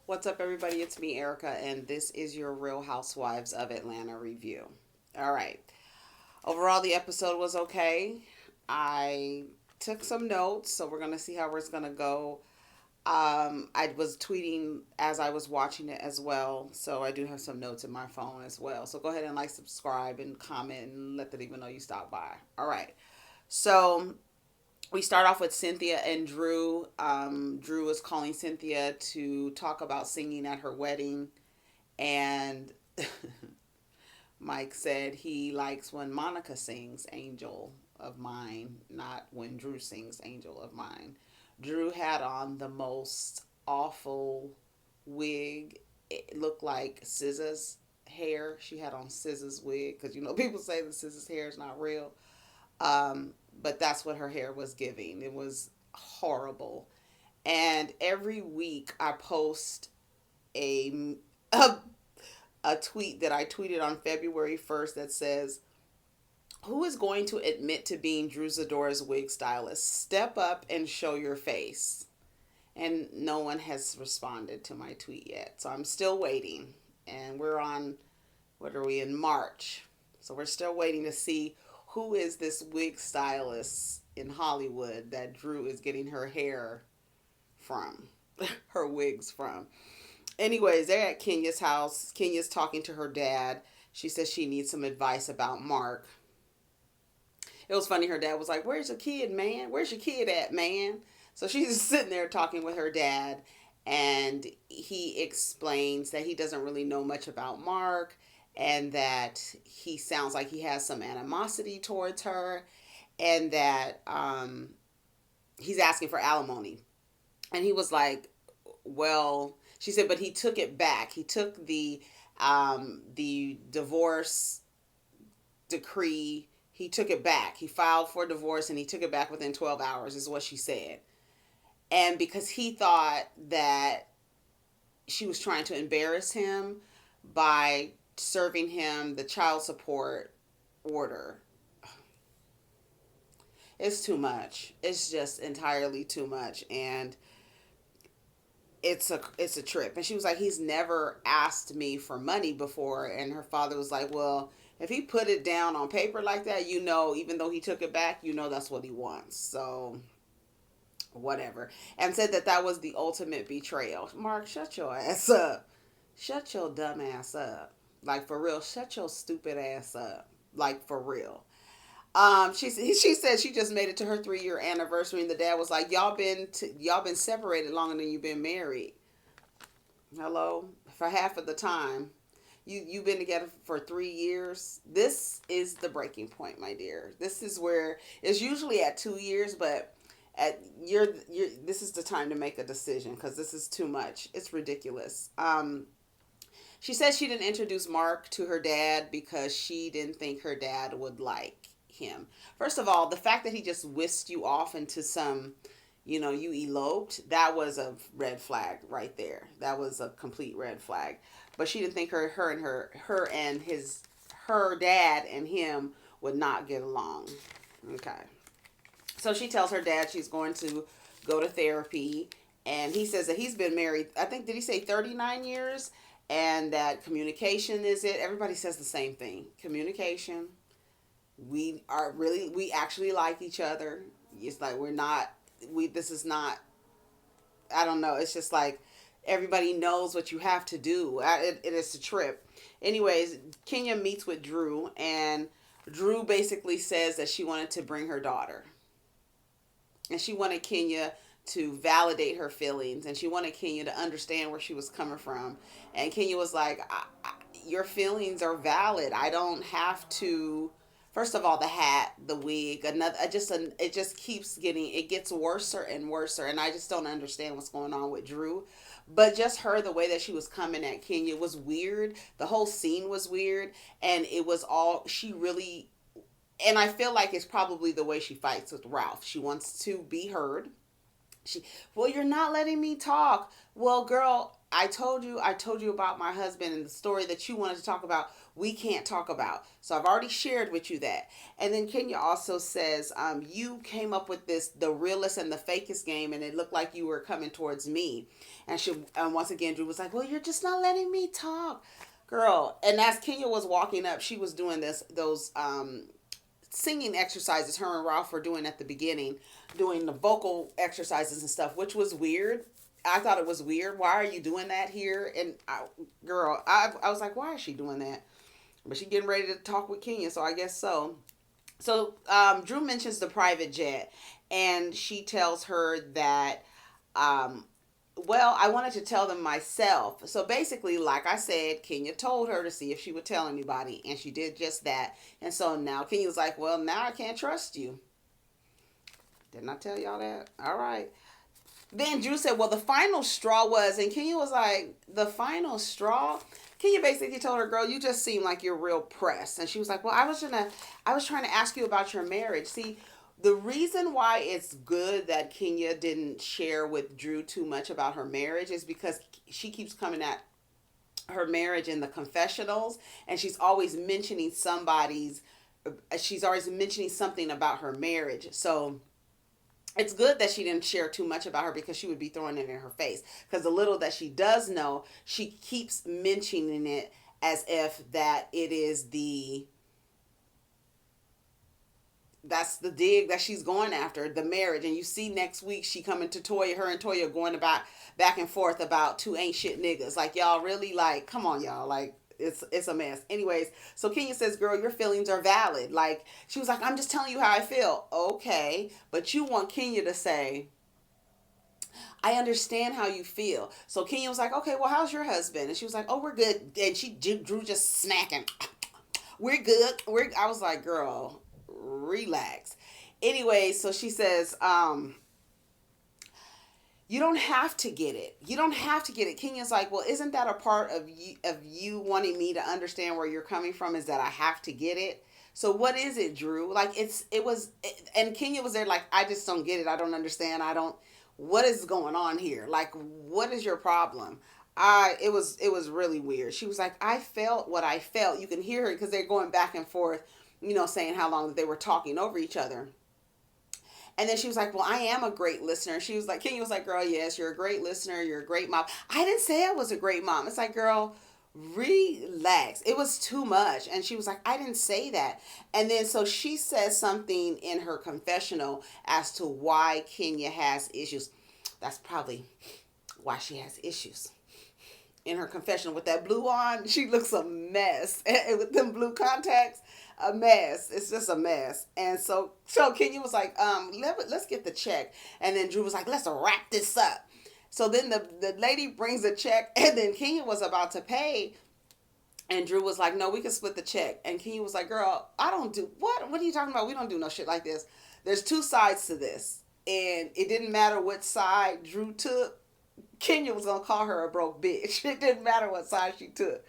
What's up, everybody? It's me, Erica, and this is your Real Housewives of Atlanta review. All right. Overall, the episode was okay. I took some notes, so we're going to see how it's going to go. I was tweeting as I was watching it as well, so I do have some notes in my phone as well. So go ahead and like, subscribe, and comment, and let them even know you stopped by. All right. So we start off with Cynthia and Drew. Drew is calling Cynthia to talk about singing at her wedding, and Mike said he likes when Monica sings Angel of Mine, not when Drew sings Angel of Mine. Drew had on the most awful wig. It looked like SZA's hair. She had on SZA's wig because people say that SZA's hair is not real. But that's what her hair was giving. It was horrible. And every week I post a a, a tweet that I tweeted on February 1st that says, "Who is going to admit to being Drew Zadora's wig stylist? Step up and show your face." And no one has responded to my tweet yet. So I'm still waiting. And we're on, what are we, in March? So we're still waiting to see who is this wig stylist in Hollywood that Drew is getting her hair from, her wigs from. Anyways, they're at Kenya's house. Kenya's talking to her dad. She says she needs some advice about Mark. It was funny. Her dad was like, "Where's your kid, man? Where's your kid at, man?" So she's sitting there talking with her dad, and he explains that he doesn't really know much about Mark, and that he sounds like he has some animosity towards her, and that he's asking for alimony. And he was like, "Well," she said, "but he took it back. He took the divorce decree. He took it back. He filed for divorce and he took it back within 12 hours," is what she said. And because he thought that she was trying to embarrass him by serving him the child support order. It's too much. It's just entirely too much. And it's a trip. And she was like, "He's never asked me for money before." And her father was like, "Well, if he put it down on paper like that, even though he took it back, that's what he wants." So whatever. And said that that was the ultimate betrayal. Mark, shut your ass up. Shut your dumb ass up. Like, for real, shut your stupid ass up. Like, for real. She said she just made it to her 3 year anniversary, and the dad was like, y'all been separated longer than you've been married. Hello, for half of the time. You've been together for 3 years. This is the breaking point, my dear. This is where it's usually at 2 years, but at your this is the time to make a decision, because this is too much. It's ridiculous. She said she didn't introduce Mark to her dad because she didn't think her dad would like him. First of all, the fact that he just whisked you off into some, you eloped, that was a red flag right there. That was a complete red flag. But she didn't think her dad and him would not get along. Okay. So she tells her dad she's going to go to therapy, and he says that he's been married, I think, did he say 39 years? And that communication is it. Everybody says the same thing. Communication. We actually like each other. It's like this is not, I don't know. It's just like everybody knows what you have to do. It is a trip. Anyways, Kenya meets with Drew, and Drew basically says that she wanted to bring her daughter. And she wanted Kenya to validate her feelings, and she wanted Kenya to understand where she was coming from. And Kenya was like, "Your feelings are valid. I don't have to." First of all, the hat, the wig, it just keeps it gets worser and worser, and I just don't understand what's going on with Drew. But just her, the way that she was coming at Kenya was weird. The whole scene was weird, and it was all she really. And I feel like it's probably the way she fights with Ralph. She wants to be heard. Well, you're not letting me talk. Well, girl, I told you about my husband and the story that you wanted to talk about. We can't talk about. So I've already shared with you that. And then Kenya also says, you came up with the realest and the fakest game, and it looked like you were coming towards me. And once again, Drew was like, well, you're just not letting me talk, girl. And as Kenya was walking up, she was doing those singing exercises her and Ralph were doing at the beginning, doing the vocal exercises and stuff, which was weird. I thought it was weird. Why are you doing that here? And I was like, why is she doing that? But she getting ready to talk with Kenya, so I guess so. So Drew mentions the private jet, and she tells her that, well, I wanted to tell them myself. So basically, like I said, Kenya told her to see if she would tell anybody, and she did just that. And so now Kenya was like, well, now I can't trust you. Didn't I tell y'all that? All right. Then Drew said, well, the final straw was, and Kenya was like, the final straw? Kenya basically told her, girl, you just seem like you're real pressed. And she was like, well, I was trying to ask you about your marriage. See, the reason why it's good that Kenya didn't share with Drew too much about her marriage is because she keeps coming at her marriage in the confessionals, and she's always mentioning something about her marriage. So it's good that she didn't share too much about her, because she would be throwing it in her face. Because the little that she does know, she keeps mentioning it as if that it is that's the dig that she's going after, the marriage. And you see next week she coming to Toya, her and Toya going about back and forth about two ain't shit niggas. Like, y'all really, like, come on, y'all. Like, it's a mess. Anyways, so Kenya says, girl, your feelings are valid. Like, she was like, I'm just telling you how I feel. Okay, but you want Kenya to say, I understand how you feel. So Kenya was like, okay, well, how's your husband? And she was like, oh, we're good. And Drew just snacking. We're good. I was like, girl, relax. Anyway, so she says, you don't have to get it. You don't have to get it. Kenya's like, well, isn't that a part of you wanting me to understand where you're coming from, is that I have to get it? So what is it, Drew? Like, and Kenya was there like, I just don't get it. I don't understand. What is going on here? Like, what is your problem? It was really weird. She was like, I felt what I felt. You can hear her because they're going back and forth, saying how long they were talking over each other. And then she was like, well, I am a great listener. She was like, Kenya was like, girl, yes, you're a great listener. You're a great mom. I didn't say I was a great mom. It's like, girl, relax. It was too much. And she was like, I didn't say that. And then so she says something in her confessional as to why Kenya has issues. That's probably why she has issues. In her confessional with that blue on, she looks a mess. And with them blue contacts, a mess. It's just a mess. And so Kenya was like, let's get the check. And then Drew was like, let's wrap this up. So then the lady brings the check, and then Kenya was about to pay. And Drew was like, no, we can split the check. And Kenya was like, girl, I don't do, what are you talking about? We don't do no shit like this. There's two sides to this. And it didn't matter what side Drew took. Kenya was going to call her a broke bitch. It didn't matter what side she took.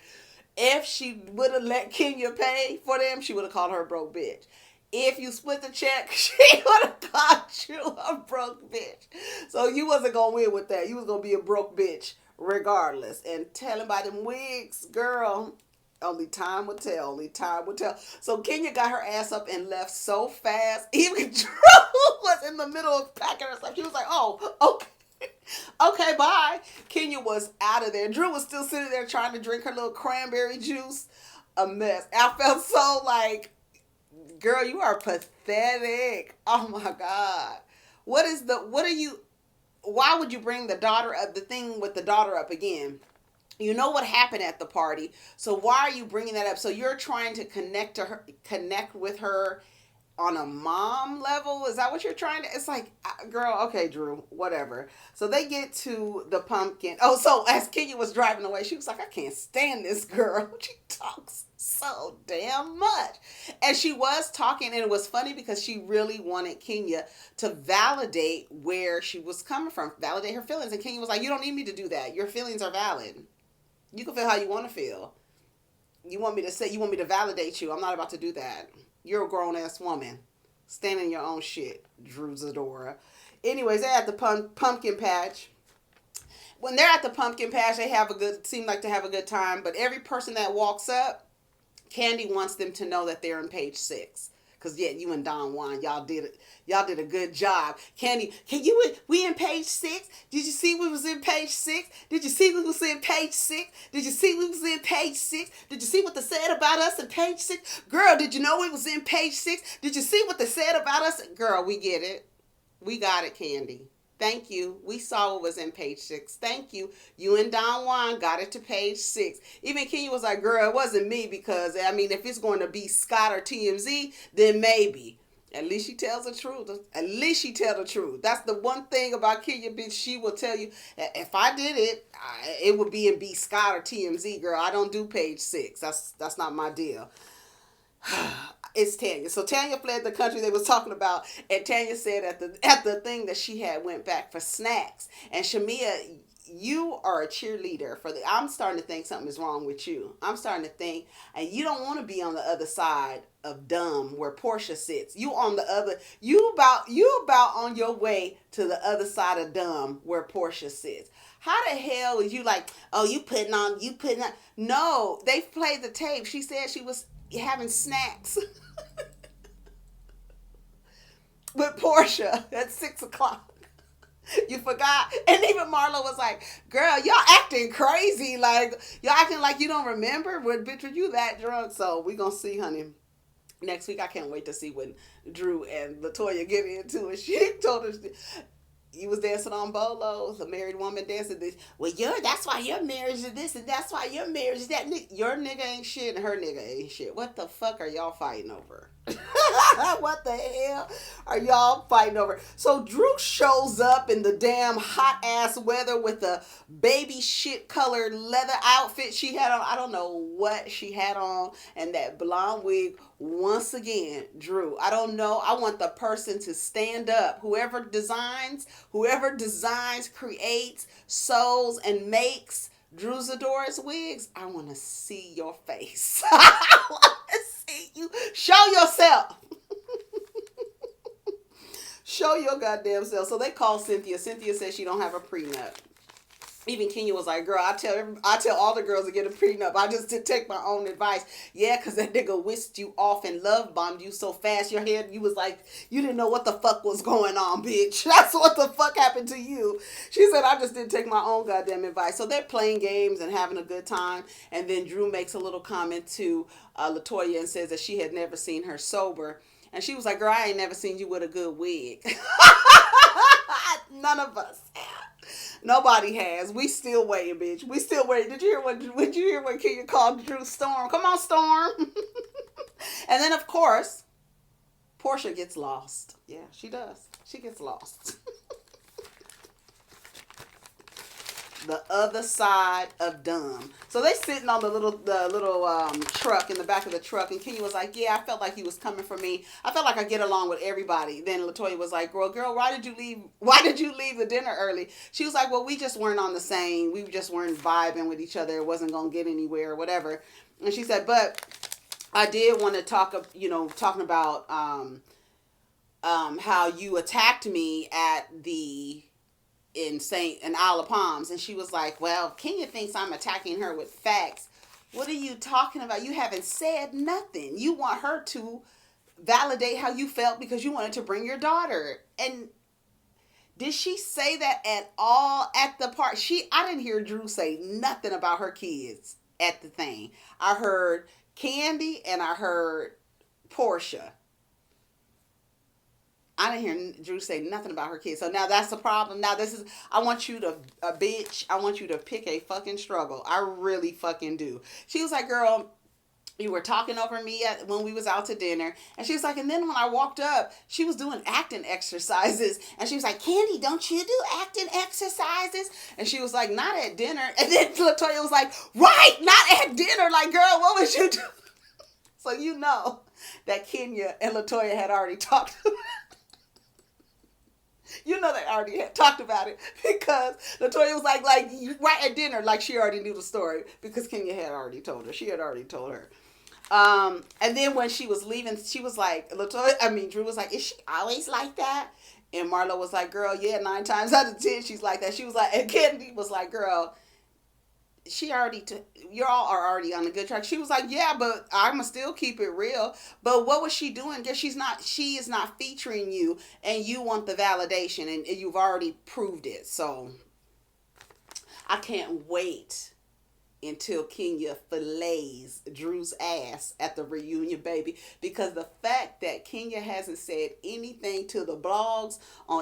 If she would have let Kenya pay for them, she would have called her a broke bitch. If you split the check, she would have called you a broke bitch. So you wasn't going to win with that. You was going to be a broke bitch regardless. And telling by them wigs, girl, only time will tell. Only time will tell. So Kenya got her ass up and left so fast. Even Drew was in the middle of packing her stuff. She was like, oh, okay. Okay, bye. Kenya was out of there. Drew was still sitting there trying to drink her little cranberry juice. A mess. I felt so like, girl, you are pathetic. Oh my God. Why would you bring the thing with the daughter up again? You know what happened at the party. So why are you bringing that up? So you're trying to connect with her on a mom level? Is that what you're trying to? It's like, girl, okay, Drew, whatever. So they get to the pumpkin. Oh, so as Kenya was driving away, she was like, I can't stand this girl. She talks so damn much. And she was talking, and it was funny because she really wanted Kenya to validate where she was coming from, validate her feelings. And Kenya was like, you don't need me to do that. Your feelings are valid. You can feel how you want to feel. You want me to validate you. I'm not about to do that. You're a grown-ass woman. Stand in your own shit, Drew Zadora. Anyways, they had the pumpkin patch. When they're at the pumpkin patch, they seem like to have a good time. But every person that walks up, Candy wants them to know that they're on page 6. Cause yeah, you and Don Juan, y'all did it. Y'all did a good job. Candy, we in page 6? Did you see we was in page 6? Did you see we was in page 6? Did you see we was in page 6? Did you see what they said about us in page 6? Girl, did you know we was in page 6? Did you see what they said about us? Girl, we get it. We got it, Candy. Thank you. We saw what was in page 6. Thank you. You and Don Juan got it to page 6. Even Kenya was like, girl, it wasn't me because, I mean, if it's going to be Scott or TMZ, then maybe. At least she tells the truth. At least she tells the truth. That's the one thing about Kenya, bitch. She will tell you, if I did it, it would be in B Scott or TMZ, girl. I don't do page 6. That's not my deal. It's Tanya. So Tanya fled the country they was talking about, and Tanya said at the thing that she had went back for snacks. And Shamia, you are a cheerleader for the. I'm starting to think something is wrong with you. I'm starting to think, and you don't want to be on the other side of dumb where Portia sits. You on the other. You about on your way to the other side of dumb where Portia sits. How the hell is you like? Oh, you putting on. No, they played the tape. She said she was having snacks with Portia at 6:00. You forgot. And even Marlo was like, girl, y'all acting crazy. Like, y'all acting like you don't remember. Well, bitch, were you that drunk? So we gonna see, honey. Next week, I can't wait to see when Drew and LaToya get into it. She told us you was dancing on bolos, a married woman dancing this. Well, that's why your marriage is this, and that's why your marriage is that. Your nigga ain't shit, and her nigga ain't shit. What the fuck are y'all fighting over? What the hell are y'all fighting over? So Drew shows up in the damn hot ass weather with a baby shit colored leather outfit she had on. I don't know what she had on, and that blonde wig. Once again, Drew, I don't know. I want the person to stand up. Whoever designs, creates, sews, and makes Drew Zadora's wigs, I want to see your face. I want to see you. Show yourself. Show your goddamn self. So they call Cynthia. Cynthia says she don't have a prenup. Even Kenya was like, girl, I tell all the girls to get a prenup. I just did take my own advice. Yeah, because that nigga whisked you off and love bombed you so fast. Your head, you was like, you didn't know what the fuck was going on, bitch. That's what the fuck happened to you. She said, I just didn't take my own goddamn advice. So they're playing games and having a good time. And then Drew makes a little comment to LaToya and says that she had never seen her sober. And she was like, girl, I ain't never seen you with a good wig. None of us have. Nobody has. We still waiting, bitch. We still waiting. Did you hear when Kenya called Drew Storm? Come on, Storm. And then, of course, Portia gets lost. Yeah, she does. She gets lost. The other side of dumb. So they sitting on the little truck in the back of the truck, and Kenya was like, yeah, I felt like he was coming for me. I felt like I get along with everybody. Then LaToya was like, girl, why did you leave the dinner early? She was like, well, we just weren't on the same, we just weren't vibing with each other. It wasn't gonna get anywhere or whatever. And she said, but I did want to talking about how you attacked me at the in Isle of Palms. And she was like, well, Kenya thinks I'm attacking her with facts. What are you talking about? You haven't said nothing. You want her to validate how you felt because you wanted to bring your daughter. And did she say that at all at the part? I didn't hear Drew say nothing about her kids at the thing. I heard Candy and I heard Portia. I didn't hear Drew say nothing about her kids. So now that's the problem. Now I want you to, bitch, I want you to pick a fucking struggle. I really fucking do. She was like, girl, you were talking over me when we was out to dinner. And she was like, and then when I walked up, she was doing acting exercises. And she was like, Candy, don't you do acting exercises? And she was like, not at dinner. And then LaToya was like, right, not at dinner. Like, girl, what was you doing? So you know that Kenya and LaToya had already talked about it. You know they already had talked about it because LaToya was like right at dinner, like she already knew the story because Kenya had already told her. She had already told her. And then when she was leaving, she was like, Drew was like, is she always like that? And Marlo was like, girl, yeah, 9 times out of 10, she's like that. She was like, and Candy was like, girl, she already y'all are already on a good track. She was like, yeah, but I'ma still keep it real. But what was she doing? Because she is not featuring you, and you want the validation, and you've already proved it. So I can't wait until Kenya fillets Drew's ass at the reunion, baby. Because the fact that Kenya hasn't said anything to the blogs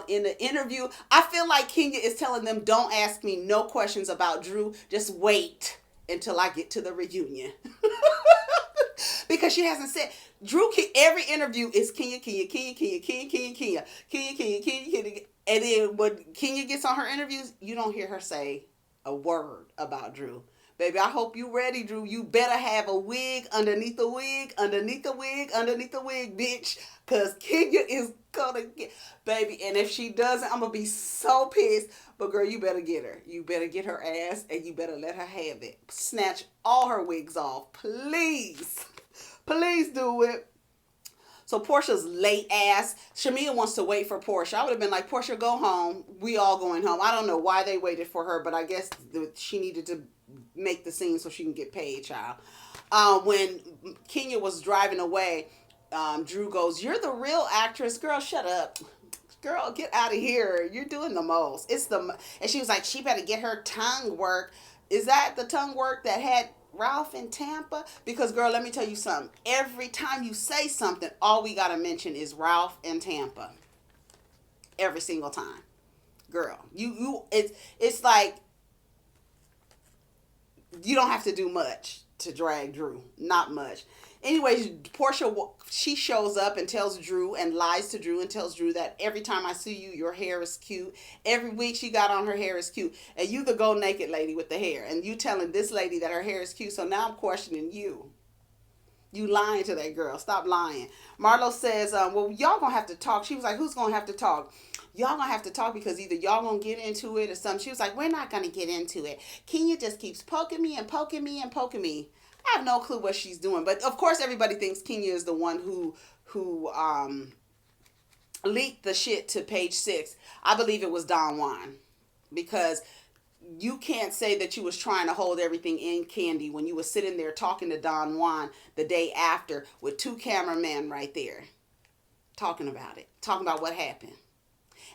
in the interview, I feel like Kenya is telling them, don't ask me no questions about Drew. Just wait until I get to the reunion. Because she hasn't said Drew. Every interview is Kenya, Kenya, Kenya, Kenya, Kenya, Kenya, Kenya, Kenya, Kenya, Kenya, Kenya. And then when Kenya gets on her interviews, you don't hear her say a word about Drew. Baby, I hope you ready, Drew. You better have a wig underneath a wig, underneath a wig, underneath a wig, bitch. Because Kenya is going to get... Baby, and if she doesn't, I'm going to be so pissed. But, girl, you better get her. You better get her ass, and you better let her have it. Snatch all her wigs off. Please. Please do it. So Portia's late ass. Shamia wants to wait for Portia. I would have been like, Portia, go home. We all going home. I don't know why they waited for her, but I guess she needed to make the scene so she can get paid, child. When Kenya was driving away, Drew goes, you're the real actress. Girl, shut up. Girl, get out of here. You're doing the most. And she was like, she better get her tongue work. Is that the tongue work that had Ralph in Tampa? Because, girl, let me tell you something. Every time you say something, all we got to mention is Ralph in Tampa. Every single time. Girl, it's like you don't have to do much to drag Drew. Not much. Anyways, Portia, she shows up and tells Drew and lies to Drew and tells Drew that every time I see you, your hair is cute. Every week she got on, her hair is cute. And you the go naked lady with the hair. And you telling this lady that her hair is cute. So now I'm questioning you. You lying to that girl. Stop lying. Marlo says, well, y'all gonna have to talk. She was like, who's gonna have to talk? Y'all gonna have to talk because either y'all gonna get into it or something. She was like, we're not gonna get into it. Kenya just keeps poking me and poking me and poking me. I have no clue what she's doing. But of course everybody thinks Kenya is the one who leaked the shit to Page 6. I believe it was Don Juan. Because you can't say that you was trying to hold everything in, Candy, when you was sitting there talking to Don Juan the day after with 2 cameramen right there. Talking about it. Talking about what happened.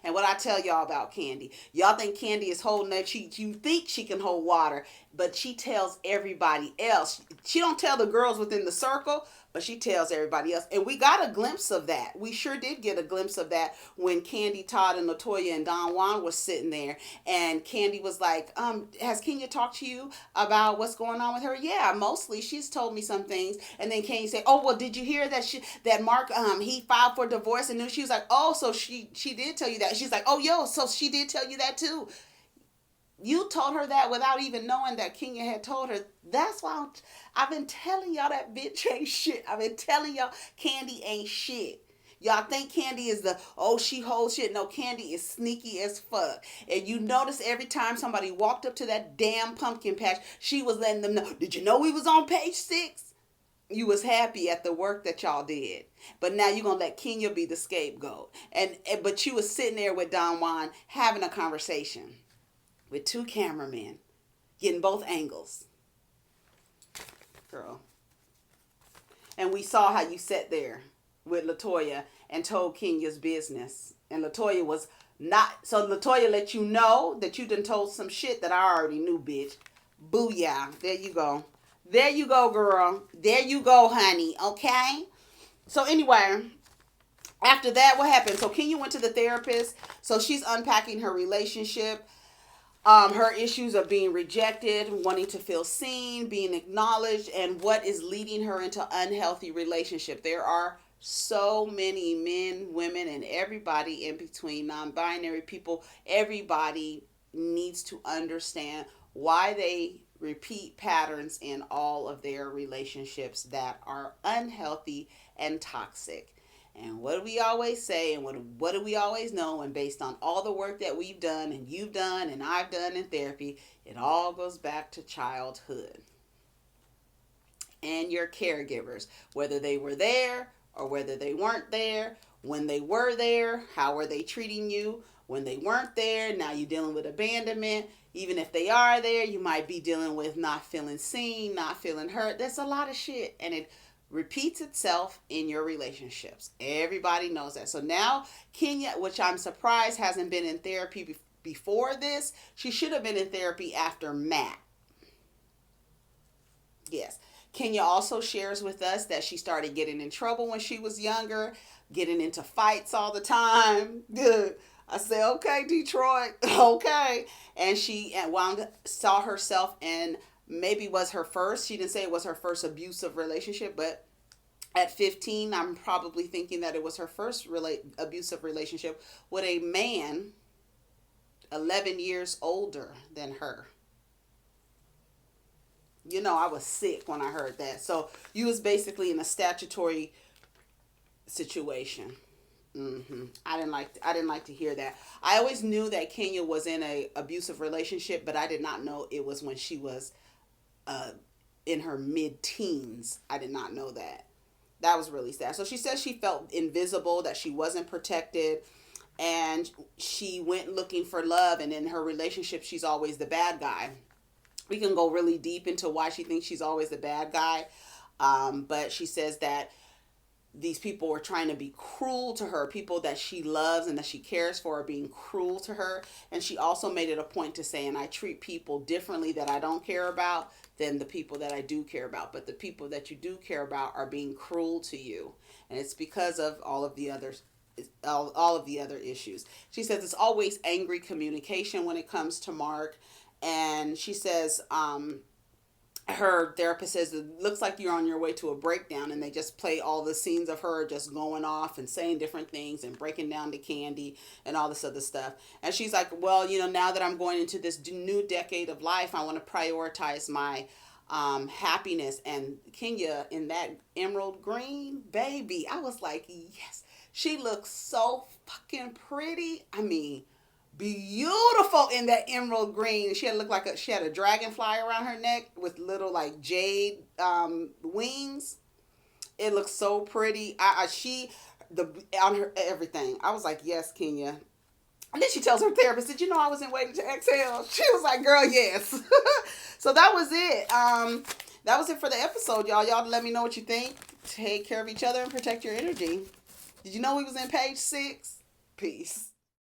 And what I tell y'all about Candy. Y'all think Candy is holding that. You think she can hold water, but she tells everybody else. She don't tell the girls within the circle, but she tells everybody else. And we got a glimpse of that. We sure did get a glimpse of that when Candy, Todd, and LaToya and Don Juan was sitting there. And Candy was like, has Kenya talked to you about what's going on with her? Yeah, mostly. She's told me some things. And then Candy said, oh, well, did you hear that Mark, he filed for divorce? And then she was like, oh, so she did tell you that. She's like, oh, yo, so she did tell you that too. You told her that without even knowing that Kenya had told her. That's why I've been telling y'all that bitch ain't shit. I've been telling y'all Candy ain't shit. Y'all think Candy is she holds shit. No, Candy is sneaky as fuck. And you notice every time somebody walked up to that damn pumpkin patch, she was letting them know, did you know we was on Page 6? You was happy at the work that y'all did. But now you're going to let Kenya be the scapegoat. But you was sitting there with Don Juan having a conversation with 2 cameramen, getting both angles. Girl. And we saw how you sat there with LaToya and told Kenya's business. And LaToya was not... So LaToya let you know that you done told some shit that I already knew, bitch. Booyah. There you go. There you go, girl. There you go, honey. Okay? So anyway... After that, what happened? So Kenya went to the therapist. So she's unpacking her relationship. Her issues of being rejected, wanting to feel seen, being acknowledged, and what is leading her into unhealthy relationship. There are so many men, women, and everybody in between, non-binary people. Everybody needs to understand why they repeat patterns in all of their relationships that are unhealthy and toxic. And what do we always say, and what do we always know? And based on all the work that we've done and you've done and I've done in therapy, it all goes back to childhood. And your caregivers, whether they were there or whether they weren't there, when they were there, how were they treating you? When they weren't there, now you're dealing with abandonment. Even if they are there, you might be dealing with not feeling seen, not feeling heard. There's a lot of shit, and it repeats itself in your relationships. Everybody knows that. So now Kenya, which I'm surprised hasn't been in therapy before this, she should have been in therapy after Matt. Yes. Kenya also shares with us that she started getting in trouble when she was younger, getting into fights all the time. Good. I said, okay, Detroit, okay. And she saw herself in maybe was her first. She didn't say it was her first abusive relationship, but at 15, I'm probably thinking that it was her first abusive relationship with a man 11 years older than her. You know, I was sick when I heard that. So you was basically in a statutory situation. I didn't like to hear that. I always knew that Kenya was in a abusive relationship, but I did not know it was when she was uh, in her mid-teens. I did not know that. That was really sad. So she says she felt invisible, that she wasn't protected, and she went looking for love. And in her relationship, she's always the bad guy. We can go really deep into why she thinks she's always the bad guy. But she says that these people were trying to be cruel to her. People that she loves and that she cares for are being cruel to her. And she also made it a point to say, and I treat people differently that I don't care about than the people that I do care about. But the people that you do care about are being cruel to you. And it's because of all of the others. All of the other issues. She says it's always angry communication when it comes to Mark. And she says, her therapist says it looks like you're on your way to a breakdown, and they just play all the scenes of her just going off and saying different things and breaking down the candy and all this other stuff. And she's like, well, now that I'm going into this new decade of life, I want to prioritize my happiness. And Kenya in that emerald green, baby, I was like, yes, she looks so fucking pretty. I mean, beautiful in that emerald green. She had a dragonfly around her neck with little like jade wings. It looks so pretty. She on her everything. I was like, yes, Kenya. And then she tells her therapist, "Did you know I was in Waiting to Exhale?" She was like, "Girl, yes." So that was it. That was it for the episode, y'all. Y'all let me know what you think. Take care of each other and protect your energy. Did you know we was in page 6? Peace.